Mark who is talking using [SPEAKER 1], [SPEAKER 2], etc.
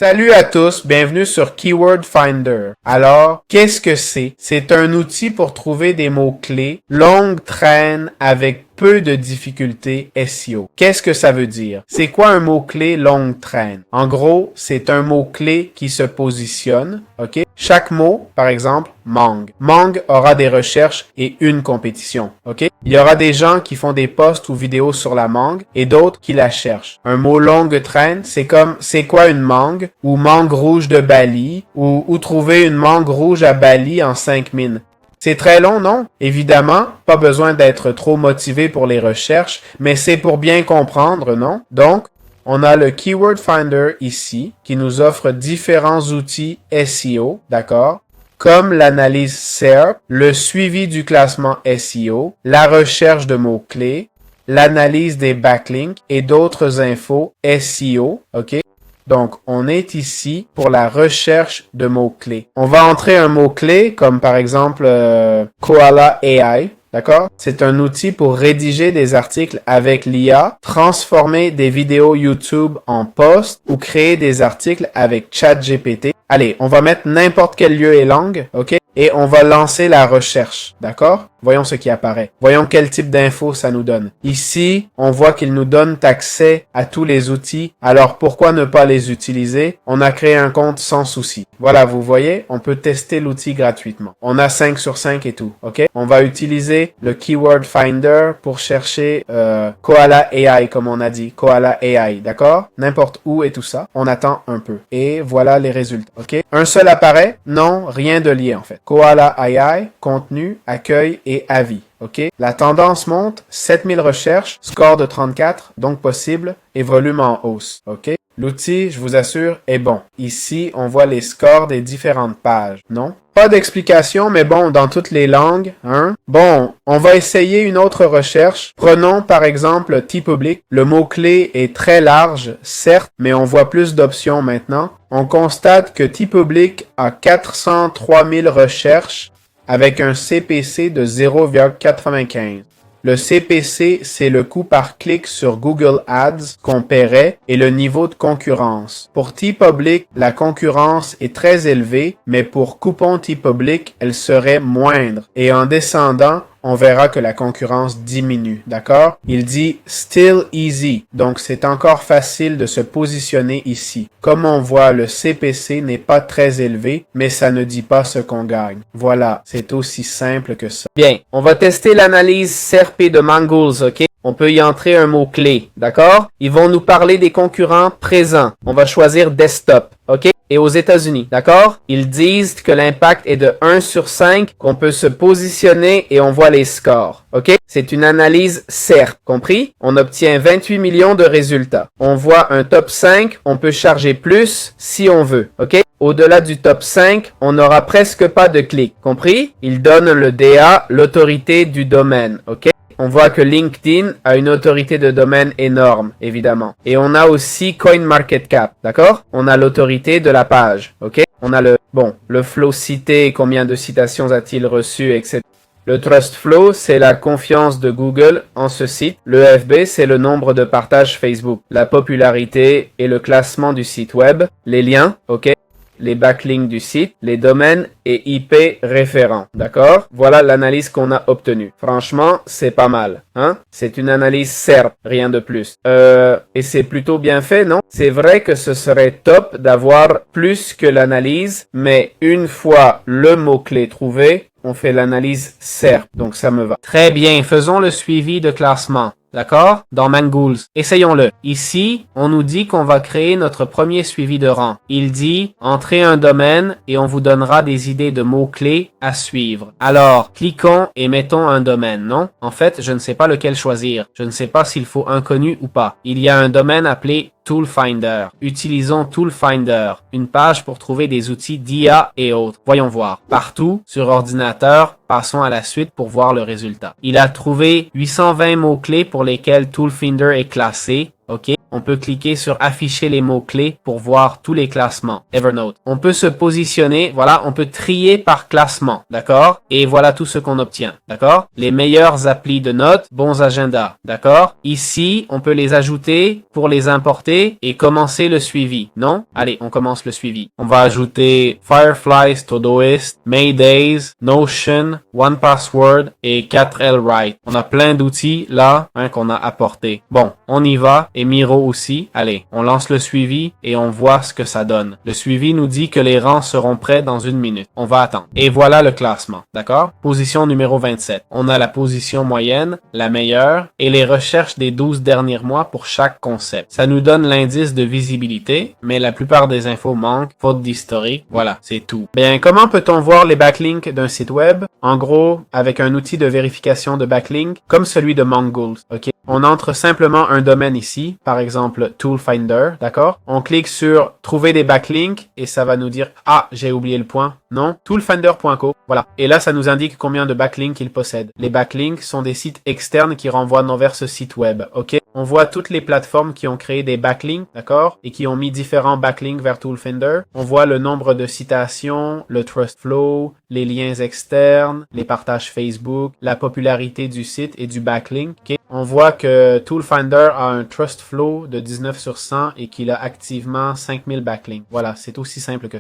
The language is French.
[SPEAKER 1] Salut à tous, bienvenue sur Keyword Finder. Alors, qu'est-ce que c'est? C'est un outil pour trouver des mots-clés longue traîne avec peu de difficultés SEO. Qu'est-ce que ça veut dire? C'est quoi un mot-clé longue traîne? En gros, c'est un mot-clé qui se positionne, ok? Chaque mot, par exemple, Mang. Mang aura des recherches et une compétition, ok? Il y aura des gens qui font des posts ou vidéos sur la mangue et d'autres qui la cherchent. Un mot longue traîne, c'est comme c'est quoi une mangue ou mangue rouge de Bali ou trouver une mangue rouge à Bali en 5 mines. C'est très long, non? Évidemment, pas besoin d'être trop motivé pour les recherches, mais c'est pour bien comprendre, non? Donc, on a le Keyword Finder ici, qui nous offre différents outils SEO, d'accord? Comme l'analyse SERP, le suivi du classement SEO, la recherche de mots-clés, l'analyse des backlinks et d'autres infos SEO, ok? Donc, on est ici pour la recherche de mots-clés. On va entrer un mot-clé comme par exemple Koala AI. D'accord? C'est un outil pour rédiger des articles avec l'IA, transformer des vidéos YouTube en posts ou créer des articles avec ChatGPT. Allez, on va mettre n'importe quel lieu et langue, ok? Et on va lancer la recherche, d'accord? Voyons ce qui apparaît. Voyons quel type d'infos ça nous donne. Ici, on voit qu'il nous donne accès à tous les outils. Alors, pourquoi ne pas les utiliser? On a créé un compte sans souci. Voilà, vous voyez, on peut tester l'outil gratuitement. On a 5 sur 5 et tout, ok? On va utiliser le Keyword Finder pour chercher Koala AI, comme on a dit. Koala AI, d'accord? N'importe où et tout ça. On attend un peu. Et voilà les résultats, ok? Un seul apparaît? Non, rien de lié en fait. Koala AI, contenu, accueil et avis. OK? La tendance monte, 7000 recherches, score de 34, donc possible, et volume en hausse. OK? L'outil, je vous assure, est bon. Ici, on voit les scores des différentes pages, non? Pas d'explication, mais bon, dans toutes les langues, hein? Bon, on va essayer une autre recherche. Prenons par exemple T-Public. Le mot-clé est très large, certes, mais on voit plus d'options maintenant. On constate que T-Public a 403 000 recherches avec un CPC de 0,95. Le CPC, c'est le coût par clic sur Google Ads qu'on paierait et le niveau de concurrence. Pour T-Public, la concurrence est très élevée, mais pour Coupon T-Public, elle serait moindre. Et en descendant, on verra que la concurrence diminue, d'accord? Il dit « still easy », donc c'est encore facile de se positionner ici. Comme on voit, le CPC n'est pas très élevé, mais ça ne dit pas ce qu'on gagne. Voilà, c'est aussi simple que ça. Bien, on va tester l'analyse SERP de Mangools, ok? On peut y entrer un mot-clé, d'accord? Ils vont nous parler des concurrents présents. On va choisir desktop, ok? Et aux États-Unis, d'accord? Ils disent que l'impact est de 1 sur 5, qu'on peut se positionner et on voit les scores, ok? C'est une analyse SERP, compris? On obtient 28 millions de résultats. On voit un top 5, on peut charger plus si on veut, ok? Au-delà du top 5, on n'aura presque pas de clics, compris? Ils donnent le DA, l'autorité du domaine, ok? On voit que LinkedIn a une autorité de domaine énorme, évidemment. Et on a aussi CoinMarketCap, d'accord? On a l'autorité de la page, ok? On a le flow cité, combien de citations a-t-il reçu, etc. Le Trust Flow, c'est la confiance de Google en ce site. Le FB, c'est le nombre de partages Facebook. La popularité et le classement du site web. Les liens, ok? Les backlinks du site, les domaines et IP référents, d'accord? Voilà l'analyse qu'on a obtenue. Franchement, c'est pas mal, hein? C'est une analyse SERP, rien de plus. Et c'est plutôt bien fait, non? C'est vrai que ce serait top d'avoir plus que l'analyse, mais une fois le mot-clé trouvé, on fait l'analyse SERP, donc ça me va. Très bien, faisons le suivi de classement. D'accord? Dans Mangools. Essayons-le. Ici, on nous dit qu'on va créer notre premier suivi de rang. Il dit, entrez un domaine et on vous donnera des idées de mots-clés à suivre. Alors, cliquons et mettons un domaine, non? En fait, je ne sais pas lequel choisir. Je ne sais pas s'il faut inconnu ou pas. Il y a un domaine appelé Tool Finder. Utilisons Tool Finder, une page pour trouver des outils d'IA et autres. Voyons voir. Partout, sur ordinateur, passons à la suite pour voir le résultat. Il a trouvé 820 mots-clés pour lesquels Tool Finder est classé. OK? On peut cliquer sur afficher les mots-clés pour voir tous les classements. Evernote. On peut se positionner, voilà, on peut trier par classement, d'accord? Et voilà tout ce qu'on obtient, d'accord? Les meilleures applis de notes, bons agendas, d'accord? Ici, on peut les ajouter pour les importer et commencer le suivi, non? Allez, on commence le suivi. On va ajouter Fireflies, Todoist, Maydays, Notion, 1Password et 4Lwrite. On a plein d'outils là qu'on a apportés. Bon, on y va et Miro aussi. Allez, on lance le suivi et on voit ce que ça donne. Le suivi nous dit que les rangs seront prêts dans 1 minute. On va attendre. Et voilà le classement, d'accord? Position numéro 27. On a la position moyenne, la meilleure et les recherches des 12 derniers mois pour chaque concept. Ça nous donne l'indice de visibilité, mais la plupart des infos manquent, faute d'historique. Voilà, c'est tout. Bien, comment peut-on voir les backlinks d'un site web? En gros, avec un outil de vérification de backlink, comme celui de Mongoose, ok? On entre simplement un domaine ici, par exemple Tool Finder, d'accord? On clique sur trouver des backlinks et ça va nous dire ah, j'ai oublié le point. Non, toolfinder.co. Voilà. Et là, ça nous indique combien de backlinks il possède. Les backlinks sont des sites externes qui renvoient vers ce site web, ok? On voit toutes les plateformes qui ont créé des backlinks, d'accord? Et qui ont mis différents backlinks vers Toolfinder. On voit le nombre de citations, le trust flow, les liens externes, les partages Facebook, la popularité du site et du backlink, ok? On voit que Toolfinder a un trust flow de 19 sur 100 et qu'il a activement 5000 backlinks. Voilà, c'est aussi simple que ça.